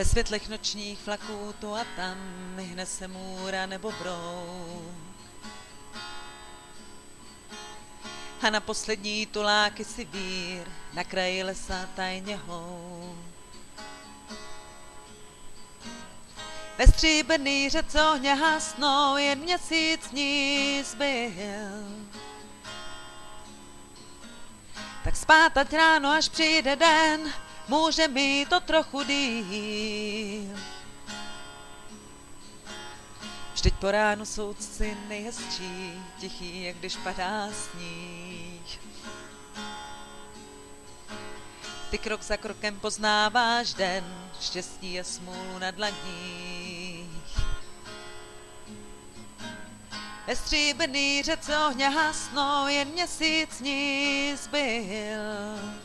Ve světlech nočních flaků tu a tam myhne se můra nebo brouk. A na poslední tuláky si vír na kraji lesa tajně hou. Ve stříbrný řece ohně hasnou, jen měsíc ní zbyl. Tak spát ať ráno, až přijde den, může mít to trochu díl. Vždyť po ránu soudci nejhezčí, tichý, jak když padá sníh. Ty krok za krokem poznáváš den, štěstí a smůlu na dlaních. Ve stříbrný řece ohně hasnou, jen měsíc ní zbyl.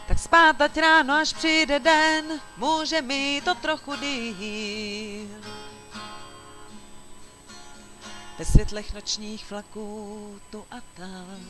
Tak spát ať ráno, až přijde den, může mít to trochu díl. Ve světlech nočních flaků tu a tam